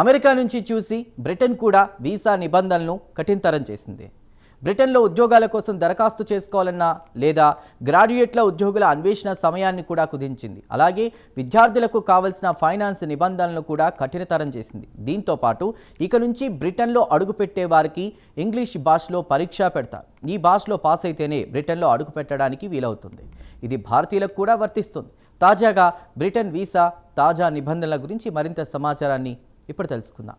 America నుంచి చూసి Britain కూడా వీసా నిబంధనలను కఠినతరం చేసింది. బ్రిటన్లో ఉద్యోగాల కోసం దరఖాస్తు చేసుకోవాలన్నా లేదా గ్రాడ్యుయేట్ల ఉద్యోగుల అన్వేషణ సమయాన్ని కూడా కుదించింది. అలాగే విద్యార్థులకు కావాల్సిన ఫైనాన్స్ నిబంధనలను కూడా కఠినతరం చేసింది. దీంతో పాటు ఇక నుంచి బ్రిటన్లో అడుగుపెట్టే వారికి ఇంగ్లీష్ భాషలో పరీక్ష పెడతారు. ఈ భాషలో పాస్ అయితేనే బ్రిటన్లో అడుగు పెట్టడానికి వీలవుతుంది. ఇది భారతీయులకు కూడా వర్తిస్తుంది. తాజాగా బ్రిటన్ వీసా తాజా నిబంధనల గురించి మరింత సమాచారాన్ని ఇప్పుడు తెలుసుకుందాం.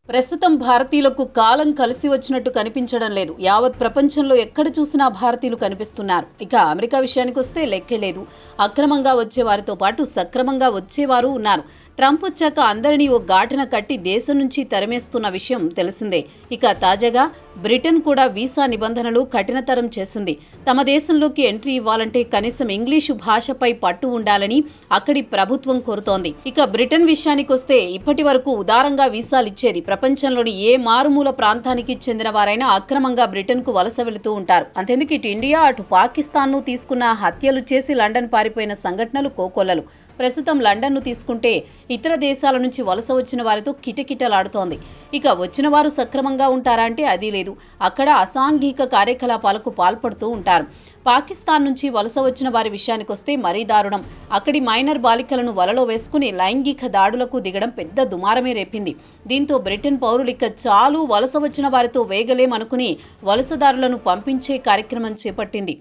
ప్రస్తుతం భారతీయులకు కాలం కలిసి వచ్చినట్టు కనిపించడం లేదు. యావత్ ప్రపంచంలో ఎక్కడ చూసినా భారతీయులు కనిపిస్తున్నారు. ఇక అమెరికా విషయానికి వస్తే లెక్కే లేదు. అక్రమంగా వచ్చే వారితో పాటు సక్రమంగా వచ్చేవారు ఉన్నారు. ట్రంప్ వచ్చాక అందరినీ ఓ ఘాటున కట్టి దేశం నుంచి తరిమేస్తున్న విషయం తెలిసిందే. ఇక తాజాగా బ్రిటన్ కూడా వీసా నిబంధనలు కఠినతరం చేసింది. తమ దేశంలోకి ఎంట్రీ ఇవ్వాలంటే కనీసం ఇంగ్లీషు భాషపై పట్టు ఉండాలని అక్కడి ప్రభుత్వం కోరుతోంది. ఇక బ్రిటన్ విషయానికి వస్తే ఇప్పటి వరకు ఉదారంగా వీసాలు ఇచ్చేది. ప్రపంచంలోని ఏ మారుమూల ప్రాంతానికి చెందిన వారైనా అక్రమంగా బ్రిటన్కు వలస వెళుతూ ఉంటారు. అంతెందుకు ఇటు ఇండియా అటు పాకిస్తాన్ను తీసుకున్న హత్యలు చేసి లండన్ పారిపోయిన సంఘటనలు కోకొల్లలు. ప్రస్తుతం లండన్ను తీసుకుంటే ఇతర దేశాల నుంచి వలస వచ్చిన వారితో కిటకిటలాడుతోంది. ఇక వచ్చిన వారు సక్రమంగా ఉంటారా అంటే అది లేదు. అక్కడ అసాంఘిక కార్యకలాపాలకు పాల్పడుతూ ఉంటారు. పాకిస్తాన్ నుంచి వలస వచ్చిన వారి విషయానికి వస్తే మరీ దారుణం. అక్కడి మైనర్ బాలికలను వలలో వేసుకుని లైంగిక దాడులకు దిగడం పెద్ద దుమారమే రేపింది. దీంతో బ్రిటన్ పౌరులు ఇక చాలు వలస వచ్చిన వారితో వేగలేమనుకుని వలసదారులను పంపించే కార్యక్రమం చేపట్టింది.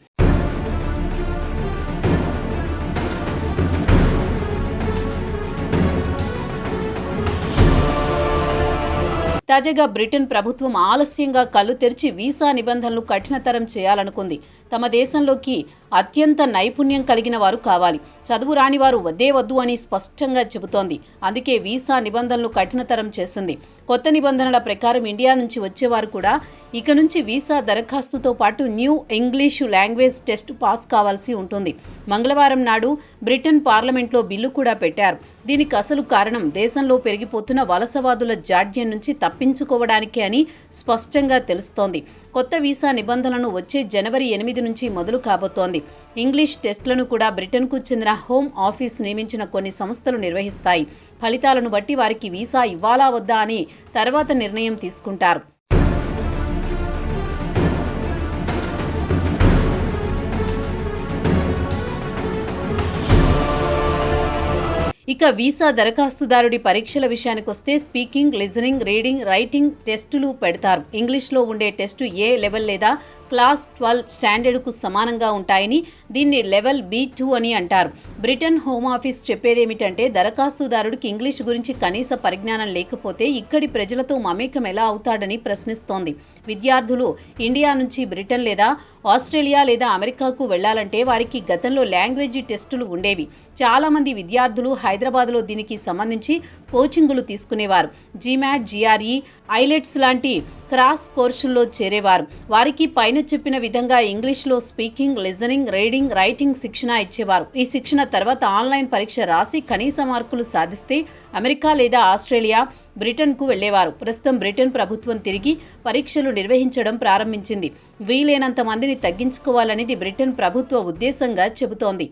తాజాగా బ్రిటన్ ప్రభుత్వం ఆలస్యంగా కళ్ళు తెరిచి వీసా నిబంధనలు కఠినతరం చేయాలనుకుంది. తమ దేశంలోకి అత్యంత నైపుణ్యం కలిగిన వారు కావాలి, చదువు రాని వారు వద్దే వద్దు అని స్పష్టంగా చెబుతోంది. అందుకే వీసా నిబంధనలు కఠినతరం చేసింది. కొత్త నిబంధనల ప్రకారం ఇండియా నుంచి వచ్చేవారు కూడా ఇక నుంచి వీసా దరఖాస్తుతో పాటు new English language test pass కావాల్సి ఉంటుంది. మంగళవారం నాడు బ్రిటన్ పార్లమెంట్లో బిల్లు కూడా పెట్టారు. దీనికి అసలు కారణం దేశంలో పెరిగిపోతున్న వలసవాదుల జాడ్యం నుంచి తప్పించుకోవడానికే అని స్పష్టంగా తెలుస్తోంది. కొత్త వీసా నిబంధనలను వచ్చే జనవరి 8 నుంచి మొదలు కాబోతోంది. ఇంగ్లీష్ టెస్టులను కూడా బ్రిటన్కు చెందిన హోమ్ ఆఫీస్ నియమించిన కొన్ని సంస్థలు నిర్వహిస్తాయి. ఫలితాలను బట్టి వారికి వీసా ఇవ్వాలా వద్దా అని తర్వాత నిర్ణయం తీసుకుంటారు. ఇక వీసా దరఖాస్తుదారుడి పరీక్షల విషయానికి వస్తే స్పీకింగ్, లిజనింగ్, రీడింగ్, రైటింగ్ టెస్టులు పెడతారు. ఇంగ్లీష్లో ఉండే టెస్టు ఏ లెవెల్ లేదా క్లాస్ 12 స్టాండర్డ్కు సమానంగా ఉంటాయని దీన్ని లెవెల్ B2 అని అంటారు. బ్రిటన్ హోమ్ ఆఫీస్ చెప్పేదేమిటంటే దరఖాస్తుదారుడికి ఇంగ్లీష్ గురించి కనీస పరిజ్ఞానం లేకపోతే ఇక్కడి ప్రజలతో మమేకం ఎలా అవుతాడని ప్రశ్నిస్తోంది. విద్యార్థులు ఇండియా నుంచి బ్రిటన్ లేదా ఆస్ట్రేలియా లేదా అమెరికాకు వెళ్లాలంటే వారికి గతంలో లాంగ్వేజీ టెస్టులు ఉండేవి. చాలా మంది విద్యార్థులు హైదరాబాద్లో దీనికి సంబంధించి కోచింగులు తీసుకునేవారు. జీమాట్, GRE, ఐలెట్స్ లాంటి క్రాస్ కోర్సుల్లో చేరేవారు. వారికి పైన చెప్పిన విధంగా ఇంగ్లీష్లో స్పీకింగ్, లిజనింగ్, రీడింగ్, రైటింగ్ శిక్షణ ఇచ్చేవారు. ఈ శిక్షణ తర్వాత ఆన్లైన్ పరీక్ష రాసి కనీస మార్కులు సాధిస్తే అమెరికా లేదా ఆస్ట్రేలియా, బ్రిటన్కు వెళ్లేవారు. ప్రస్తుతం బ్రిటన్ ప్రభుత్వం తిరిగి పరీక్షలు నిర్వహించడం ప్రారంభించింది. వీలైనంత మందిని తగ్గించుకోవాలనేది బ్రిటన్ ప్రభుత్వ ఉద్దేశంగా చెబుతోంది.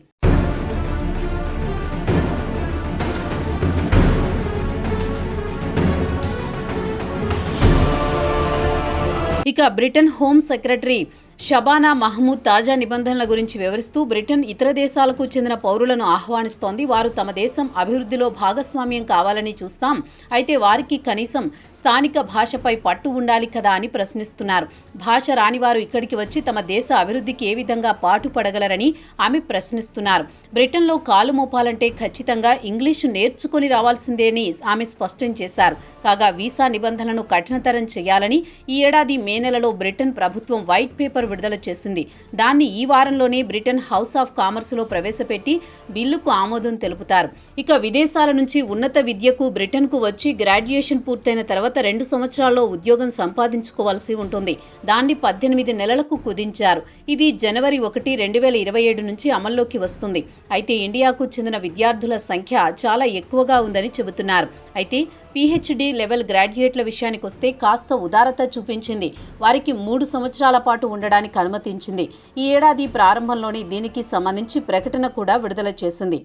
ఇక Britain home secretary Shabana Mahmood తాజా నిబంధనల గురించి వివరిస్తూ బ్రిటన్ ఇతర దేశాలకు చెందిన పౌరులను ఆహ్వానిస్తోంది. వారు తమ దేశం అభివృద్ధిలో భాగస్వామ్యం కావాలని చూస్తాం, అయితే వారికి కనీసం స్థానిక భాషపై పట్టు ఉండాలి కదా అని ప్రశ్నిస్తున్నారు. భాష రాని వారు ఇక్కడికి వచ్చి తమ దేశ అభివృద్ధికి ఏ విధంగా పాటుపడగలరని ఆమె ప్రశ్నిస్తున్నారు. బ్రిటన్లో కాలు మోపాలంటే ఖచ్చితంగా ఇంగ్లీషు నేర్చుకుని రావాల్సిందేని ఆమె స్పష్టం చేశారు. కాగా వీసా నిబంధనలను కఠినతరం చేయాలని ఈ ఏడాది మే నెలలో బ్రిటన్ ప్రభుత్వం వైట్ పేపర్ విడుదల చేసింది. దాన్ని ఈ వారంలోనే బ్రిటన్ హౌస్ ఆఫ్ కామర్స్ లో ప్రవేశపెట్టి బిల్లుకు ఆమోదం తెలుపుతారు. ఇక విదేశాల నుంచి ఉన్నత విద్యకు బ్రిటన్కు వచ్చి గ్రాడ్యుయేషన్ పూర్తయిన తర్వాత 2 సంవత్సరాల్లో ఉద్యోగం సంపాదించుకోవాల్సి ఉంటుంది. దాన్ని 18 నెలలకు కుదించారు. ఇది జనవరి 1, 2027 నుంచి అమల్లోకి వస్తుంది. అయితే ఇండియాకు చెందిన విద్యార్థుల సంఖ్య చాలా ఎక్కువగా ఉందని చెబుతున్నారు. అయితే పీహెచ్డీ లెవెల్ గ్రాడ్యుయేట్ల విషయానికి వస్తే కాస్త ఉదారత చూపించింది. వారికి 3 సంవత్సరాల పాటు ఉండడానికి అనుమతించింది. ఈ ఏడాది ప్రారంభంలోనే దీనికి సంబంధించి ప్రకటన కూడా విడుదల చేసింది.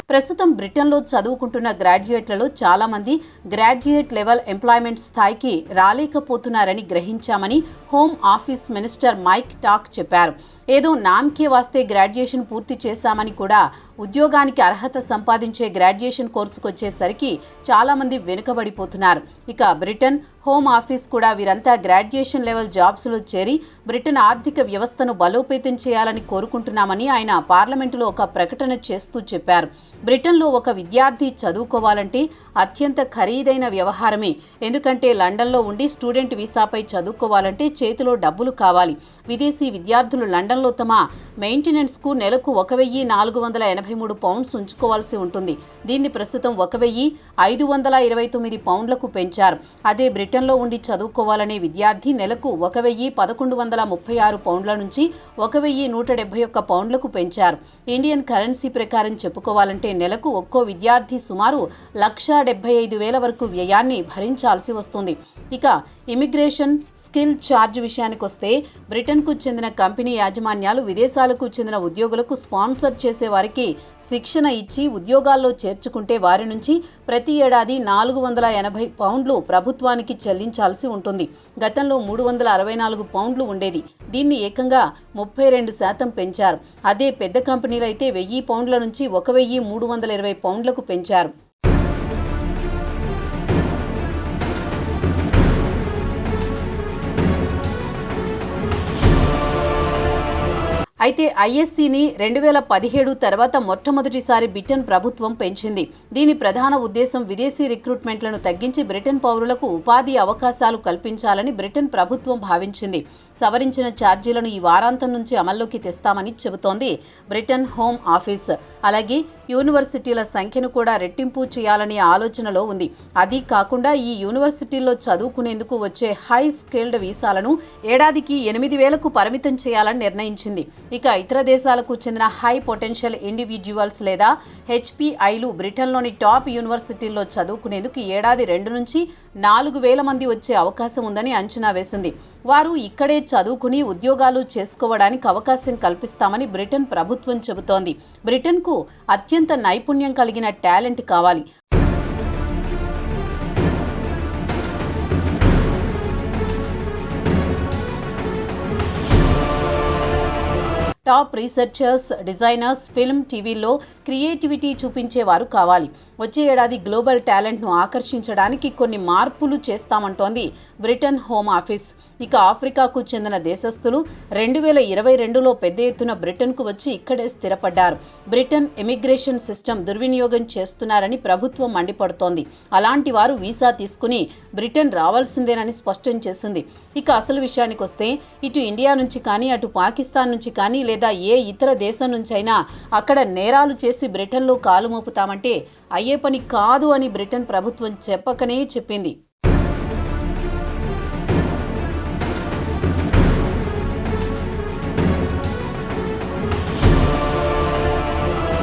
ప్రస్తుతం బ్రిటన్లో చదువుకుంటున్న గ్రాడ్యుయేట్లలో చాలా మంది గ్రాడ్యుయేట్ లెవెల్ ఎంప్లాయ్మెంట్ స్థాయికి రాలేకపోతున్నారని గ్రహించామని హోమ్ ఆఫీస్ మినిస్టర్ మైక్ టాక్ చెప్పారు. ఏదో నామ్కే వాస్తే గ్రాడ్యుయేషన్ పూర్తి చేశామని కూడా ఉద్యోగానికి అర్హత సంపాదించే గ్రాడ్యుయేషన్ కోర్సుకు వచ్చేసరికి చాలా మంది వెనుకబడిపోతున్నారు. ఇక బ్రిటన్ హోమ్ ఆఫీస్ కూడా వీరంతా గ్రాడ్యుయేషన్ లెవెల్ జాబ్స్లో చేరి బ్రిటన్ ఆర్థిక వ్యవస్థను బలోపేతం చేయాలని కోరుకుంటున్నామని ఆయన పార్లమెంటులో ఒక ప్రకటన చేస్తూ చెప్పారు. బ్రిటన్లో ఒక విద్యార్థి చదువుకోవాలంటే అత్యంత ఖరీదైన వ్యవహారమే. ఎందుకంటే లండన్లో ఉండి స్టూడెంట్ వీసాపై చదువుకోవాలంటే చేతిలో డబ్బులు కావాలి. విదేశీ విద్యార్థులు లండన్లో తమ మెయింటెనెన్స్కు నెలకు 1,483 పౌండ్స్ ఉంచుకోవాల్సి ఉంటుంది. దీన్ని ప్రస్తుతం 1,529 పౌండ్లకు పెంచారు. అదే బ్రిటన్లో ఉండి చదువుకోవాలనే విద్యార్థి నెలకు 1,1136 పౌండ్ల నుంచి 1,171 పౌండ్లకు పెంచారు. ఇండియన్ కరెన్సీ ప్రకారం చెప్పుకోవాలంటే నెలకు ఒక్కో విద్యార్థి సుమారు 1,75,000 వరకు వ్యయాన్ని భరించాల్సి వస్తుంది. ఇక ఇమిగ్రేషన్ స్కిల్ ఛార్జ్ విషయానికి వస్తే బ్రిటన్కు చెందిన కంపెనీ యాజమాన్యాలు విదేశాలకు చెందిన ఉద్యోగులకు స్పాన్సర్ చేసే వారికి శిక్షణ ఇచ్చి ఉద్యోగాల్లో చేర్చుకుంటే వారి నుంచి ప్రతి ఏడాది 480 పౌండ్లు ప్రభుత్వానికి చెల్లించాల్సి ఉంటుంది. గతంలో 364 పౌండ్లు ఉండేది. దీన్ని ఏకంగా 32% పెంచారు. అదే పెద్ద కంపెనీలైతే 1000 పౌండ్ల నుంచి 1,320 పౌండ్లకు పెంచారు. అయితే ఐఎస్సీని 2017 తర్వాత మొట్టమొదటిసారి బ్రిటన్ ప్రభుత్వం పెంచింది. దీని ప్రధాన ఉద్దేశం విదేశీ రిక్రూట్మెంట్లను తగ్గించి బ్రిటన్ పౌరులకు ఉపాధి అవకాశాలు కల్పించాలని బ్రిటన్ ప్రభుత్వం భావించింది. సవరించిన ఛార్జీలను ఈ వారాంతం నుంచి అమల్లోకి తెస్తామని చెబుతోంది బ్రిటన్ హోమ్ ఆఫీస్. అలాగే యూనివర్సిటీల సంఖ్యను కూడా రెట్టింపు చేయాలనే ఆలోచనలో ఉంది. అది కాకుండా ఈ యూనివర్సిటీల్లో చదువుకునేందుకు వచ్చే హై స్కిల్డ్ వీసాలను ఏడాదికి 8,000కు పరిమితం చేయాలని నిర్ణయించింది. ఇక ఇతర దేశాలకు చెందిన హై పొటెన్షియల్ ఇండివిడ్యువల్స్ లేదా హెచ్పిఐలు బ్రిటన్లోని టాప్ యూనివర్సిటీల్లో చదువుకునేందుకు ఏడాది 2 నుంచి 4,000 మంది వచ్చే అవకాశం ఉందని అంచనా వేసింది. వారు ఇక్కడే చదువుకుని ఉద్యోగాలు చేసుకోవడానికి అవకాశం కల్పిస్తామని బ్రిటన్ ప్రభుత్వం చెబుతోంది. బ్రిటన్కు అత్యంత నైపుణ్యం కలిగిన టాలెంట్ కావాలి. టాప్ రీసెర్చర్స్, డిజైనర్స్, ఫిల్మ్, టీవీల్లో క్రియేటివిటీ చూపించేవారు కావాలి. వచ్చే ఏడాది గ్లోబల్ టాలెంట్ను ఆకర్షించడానికి కొన్ని మార్పులు చేస్తామంటోంది బ్రిటన్ హోమ్ ఆఫీస్. ఇక ఆఫ్రికాకు చెందిన దేశస్థులు 2022లో పెద్ద ఎత్తున బ్రిటన్కు వచ్చి ఇక్కడే స్థిరపడ్డారు. బ్రిటన్ ఇమిగ్రేషన్ సిస్టమ్ దుర్వినియోగం చేస్తున్నారని ప్రభుత్వం మండిపడుతోంది. అలాంటి వారు వీసా తీసుకుని బ్రిటన్ రావాల్సిందేనని స్పష్టం చేసింది. ఇక అసలు విషయానికి వస్తే ఇటు ఇండియా నుంచి కానీ అటు పాకిస్తాన్ నుంచి కానీ లేదా ఏ ఇతర దేశం నుంచైనా అక్కడ నేరాలు చేసి బ్రిటన్లో కాలు మోపుతామంటే అయ్యే పని కాదు అని బ్రిటన్ ప్రభుత్వం చెప్పకనే చెప్పింది.